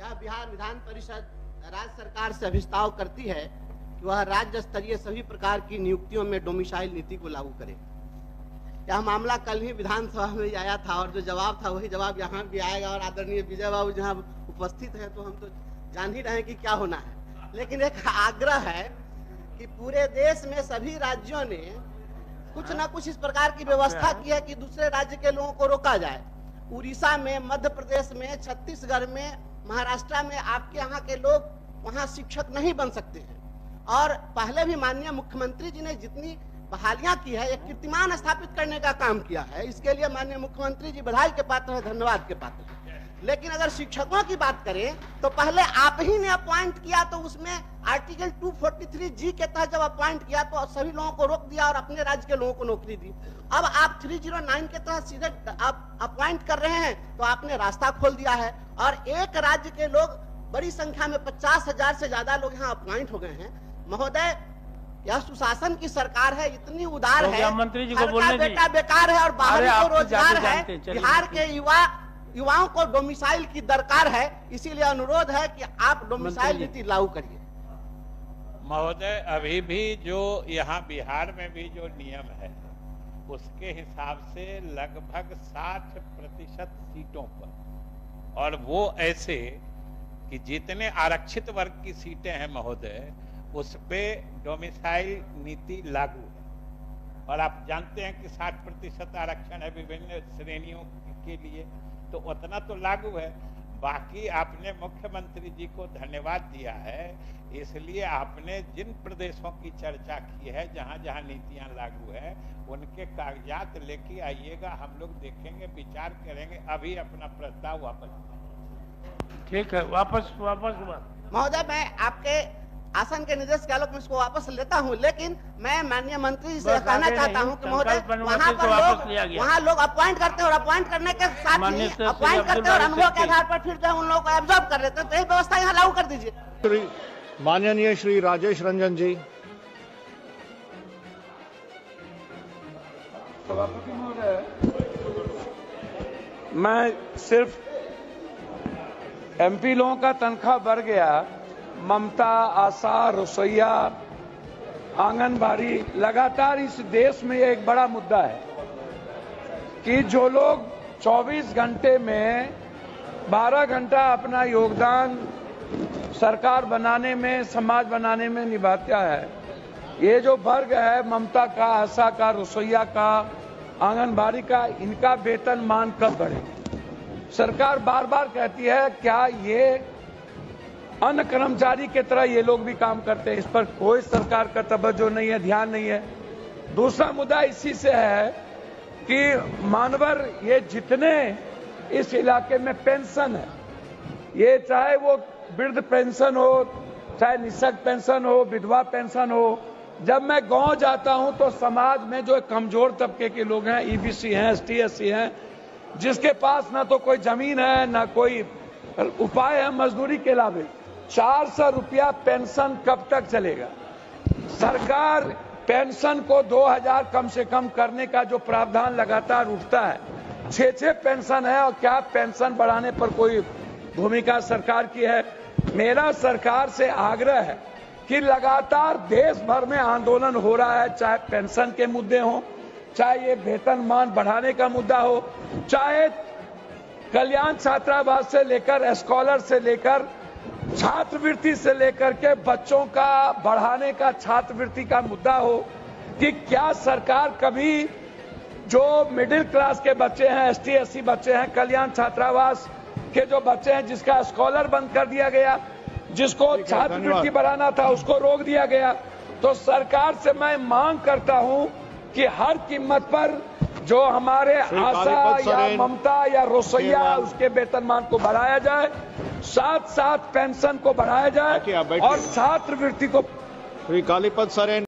यह बिहार विधान परिषद राज्य सरकार से अभिस्ताव करती है कि वह राज्य स्तरीय सभी प्रकार की नियुक्तियों में डोमिसाइल नीति को लागू करे। यह मामला कल ही विधानसभा में आया था और जो जवाब था वही जवाब यहाँ भी आएगा। और आदरणीय विजय बाबू जहाँ उपस्थित है तो हम तो जान ही रहे हैं कि क्या होना है, लेकिन एक आग्रह है कि पूरे देश में सभी राज्यों ने कुछ न कुछ इस प्रकार की व्यवस्था की है कि दूसरे राज्य के लोगों को रोका जाए। उड़ीसा में, मध्य प्रदेश में, छत्तीसगढ़ में, महाराष्ट्र में आपके यहाँ के लोग वहाँ शिक्षक नहीं बन सकते हैं। और पहले भी माननीय मुख्यमंत्री जी ने जितनी बहालियां की है, एक कीर्तिमान स्थापित करने का काम किया है। इसके लिए माननीय मुख्यमंत्री जी बधाई के पात्र है, धन्यवाद के पात्र है। लेकिन अगर शिक्षकों की बात करें तो पहले आप ही ने अपॉइंट किया, तो उसमें आर्टिकल 243G के तहत जब अपॉइंट किया तो सभी लोगों को रोक दिया और अपने राज्य के लोगों को नौकरी दी। अब आप 309 के तहत सीधे आप अपॉइंट कर रहे हैं तो आपने रास्ता खोल दिया है। और एक राज्य के लोग बड़ी संख्या में 50,000 से ज्यादा लोग यहाँ अपॉइंट हो गए हैं। महोदय, यह सुशासन की सरकार है, इतनी उदार है, मंत्री जी को बोलने बेटा बेकार है और बाहर को रोजगार है। बिहार के युवाओं को डोमिसाइल की दरकार है, इसीलिए अनुरोध है कि आप डोमिसाइल नीति लागू करिए। महोदय, अभी भी जो यहाँ बिहार में भी जो नियम है उसके हिसाब से लगभग 60% सीटों पर, और वो ऐसे कि जितने आरक्षित वर्ग की सीटें हैं महोदय, उस पे डोमिसाइल नीति लागू है। और आप जानते हैं कि 60% आरक्षण है विभिन्न श्रेणियों के लिए, तो उतना तो लागू है। बाकी आपने मुख्यमंत्री जी को धन्यवाद दिया है, इसलिए आपने जिन प्रदेशों की चर्चा की है जहां जहां नीतियां लागू है उनके कागजात लेके आइएगा, हम लोग देखेंगे, विचार करेंगे। अभी अपना प्रस्ताव वापस। ठीक है, वापस महोदय, मैं आपके आसन के निर्देश के आलोक में इसको वापस लेता हूं, लेकिन मैं माननीय मंत्री जी से कहना चाहता हूं कि महोदय, वहाँ लोग अपॉइंट करते हैं और अपॉइंट करने के साथ ही अपॉइंट करते हैं और अनुभव के आधार पर फिर जो है उन लोगों को एब्जॉर्ब कर लेते हैं। तो ये व्यवस्था यहाँ लागू कर दीजिए। माननीय श्री राजेश रंजन जी। मैं सिर्फ एमपी लोगों का तनख्वाह बढ़ गया, ममता, आशा, रसोईया, आंगनबाड़ी, लगातार इस देश में एक बड़ा मुद्दा है कि जो लोग 24 घंटे में 12 घंटा अपना योगदान सरकार बनाने में, समाज बनाने में निभाता है, ये जो वर्ग है ममता का, आशा का, रसोईया का, आंगनबाड़ी का, इनका वेतन मान कब बढ़े? सरकार बार बार कहती है क्या ये अन्य कर्मचारी की तरह ये लोग भी काम करते हैं? इस पर कोई सरकार का तवज्जो नहीं है, ध्यान नहीं है। दूसरा मुद्दा इसी से है कि मानवर, ये जितने इस इलाके में पेंशन है, ये चाहे वो वृद्ध पेंशन हो, चाहे निःशक्त पेंशन हो, विधवा पेंशन हो, जब मैं गांव जाता हूं तो समाज में जो कमजोर तबके के लोग हैं, ईबीसी हैं, एसटी एससी हैं, जिसके पास ना तो कोई जमीन है ना कोई उपाय है मजदूरी के अलावे, 400 रुपया पेंशन कब तक चलेगा? सरकार पेंशन को 2000 कम से कम करने का जो प्रावधान लगातार उठता है, 6 पेंशन है, और क्या पेंशन बढ़ाने पर कोई भूमिका सरकार की है? मेरा सरकार से आग्रह है कि लगातार देश भर में आंदोलन हो रहा है, चाहे पेंशन के मुद्दे हो, चाहे ये वेतनमान बढ़ाने का मुद्दा हो, चाहे कल्याण छात्रावास से लेकर स्कॉलर से लेकर छात्रवृत्ति से लेकर के बच्चों का बढ़ाने का छात्रवृत्ति का मुद्दा हो, कि क्या सरकार कभी जो मिडिल क्लास के बच्चे हैं, एसटी एससी बच्चे हैं, कल्याण छात्रावास के जो बच्चे हैं जिसका स्कॉलर बंद कर दिया गया, जिसको छात्रवृत्ति बढ़ाना था उसको रोक दिया गया, तो सरकार से मैं मांग करता हूं कि हर कीमत पर जो हमारे आशा या ममता या रसोईया, उसके वेतनमान को बढ़ाया जाए, साथ साथ पेंशन को बढ़ाया जाए और छात्रवृत्ति को। श्री कालीपत सरेन।